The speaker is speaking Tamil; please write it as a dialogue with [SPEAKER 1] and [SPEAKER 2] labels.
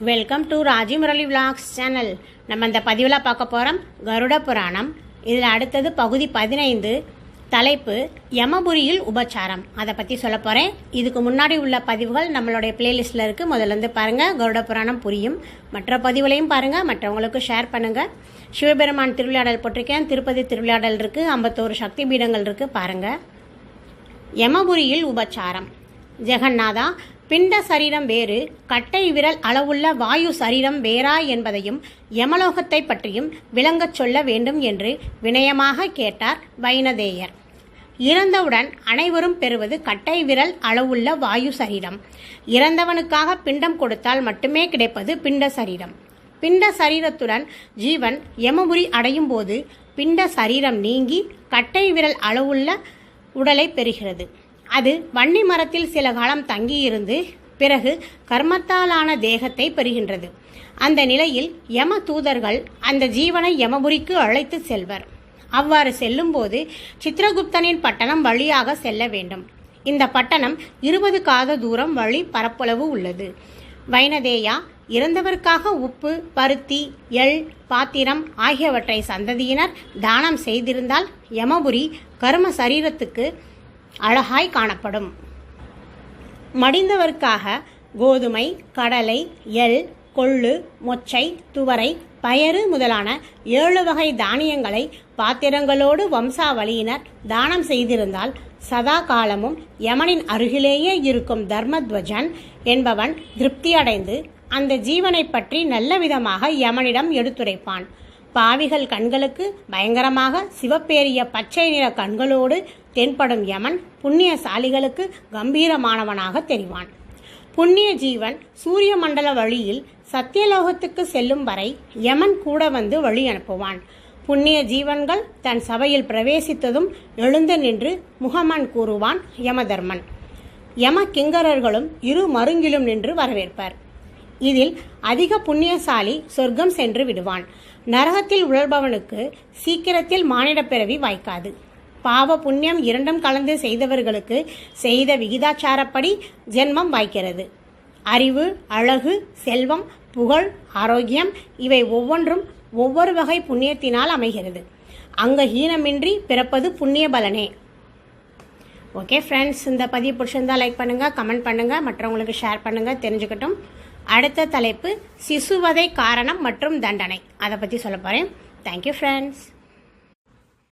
[SPEAKER 1] Welcome to Raji Murali vlogs channel. நம்ம இந்த பதிவில் பார்க்க போகிறோம் கருட புராணம். இதில் அடுத்தது பகுதி 15, தலைப்பு யமபுரியில் உபச்சாரம். அதை பற்றி சொல்ல போகிறேன். இதுக்கு முன்னாடி உள்ள பதிவுகள் நம்மளுடைய பிளேலிஸ்ட்டில் இருக்குது. முதல்ல இருந்து பாருங்கள், கருட புராணம் புரியும். மற்ற பதிவுகளையும் பாருங்கள், மற்றவங்களுக்கு ஷேர் பண்ணுங்கள். சிவபெருமான் திருவிளையாடல் போட்டிருக்கேன், திருப்பதி திருவிளையாடல் இருக்குது, 51 சக்தி பீடங்கள் இருக்குது, பாருங்கள். யமபுரியில் உபச்சாரம். ஜெகநாதா, பிண்ட சரீரம் வேறு, கட்டை விரல் அளவுள்ள வாயு சரீரம் வேறா என்பதையும் யமலோகத்தை பற்றியும் விளங்கச் சொல்ல வேண்டும் என்று வினயமாக கேட்டார் வைனதேயர். இறந்தவுடன் அனைவரும் பெறுவது கட்டை விரல் அளவுள்ள வாயு சரீரம். இறந்தவனுக்காக பிண்டம் கொடுத்தால் மட்டுமே கிடைப்பது பிண்ட சரீரம். பிண்ட சரீரத்துடன் ஜீவன் யமபுரி அடையும் போது பிண்ட சரீரம் நீங்கி கட்டை விரல் அளவுள்ள உடலை பெறுகிறது. அது வன்னி மரத்தில் சில காலம் தங்கியிருந்து பிறகு கர்மத்தாலான தேகத்தை பெறுகின்றது. அந்த நிலையில் யம தூதர்கள் அந்த ஜீவனை யமபுரிக்கு அழைத்து செல்வர். அவ்வாறு செல்லும்போது சித்திரகுப்தனின் பட்டணம் வழியாக செல்ல வேண்டும். இந்த பட்டணம் 20 காத தூரம் வழி பரப்பளவு உள்ளது. வைனதேயா, இறந்தவருக்காக உப்பு, பருத்தி, எள், பாத்திரம் ஆகியவற்றை சந்ததியினர் தானம் செய்திருந்தால் யமபுரி கர்ம சரீரத்துக்கு அழகாய் காணப்படும். மடிந்தவருக்காக கோதுமை, கடலை, எள், கொள்ளு, மொச்சை, துவரை, பயறு முதலான 7 வகை தானியங்களை பாத்திரங்களோடு வம்சாவளியினர் தானம் செய்திருந்தால் சதா காலமும் யமனின் அருகிலேயே இருக்கும் தர்மத்வஜன் என்பவன் திருப்தியடைந்து அந்த ஜீவனை பற்றி நல்ல விதமாக யமனிடம் எடுத்துரைப்பான். பாவிகள் கண்களுக்கு பயங்கரமாக சிவப்பேறிய பச்சை நிற கண்களோடு தென்படும் யமன் புண்ணியசாலிகளுக்கு கம்பீரமானவனாக தெரிவான். புண்ணிய ஜீவன் சூரிய மண்டல வழியில் சத்தியலோகத்துக்கு செல்லும் வரை யமன் கூட வந்து வழி அனுப்புவான். புண்ணிய ஜீவன்கள் தன் சபையில் பிரவேசித்ததும் எழுந்து நின்று முகமன் கூறுவான் யமதர்மன். யம கிங்கரர்களும் இரு மருங்கிலும் நின்று வரவேற்பர். இதில் அதிக புண்ணியசாலி சொர்க்கம் சென்று விடுவான். நரகத்தில் உழல்பவனுக்கு சீக்கிரத்தில் மானிட பிறவி வாய்க்காது. பாவ புண்ணியம் இரண்டும் கலந்து செய்தவர்களுக்கு செய்த விகிதாச்சாரப்படி ஜென்மம் வாய்க்கிறது. அறிவு, அழகு, செல்வம், புகழ், ஆரோக்கியம் இவை ஒவ்வொன்றும் ஒவ்வொரு வகை புண்ணியத்தினால் அமைகிறது. அங்கஹீனமின்றி பிறப்பது புண்ணிய பலனே. ஓகே ஃப்ரெண்ட்ஸ், இந்த பதிவு பிடிச்சிருந்தா லைக் பண்ணுங்கள், கமெண்ட் பண்ணுங்கள், மற்றவங்களுக்கு ஷேர் பண்ணுங்கள், தெரிஞ்சுக்கட்டும். அடுத்த தலைப்பு சிசுவதை காரணம் மற்றும் தண்டனை. அதை பற்றி சொல்ல போகிறேன். Thank you friends.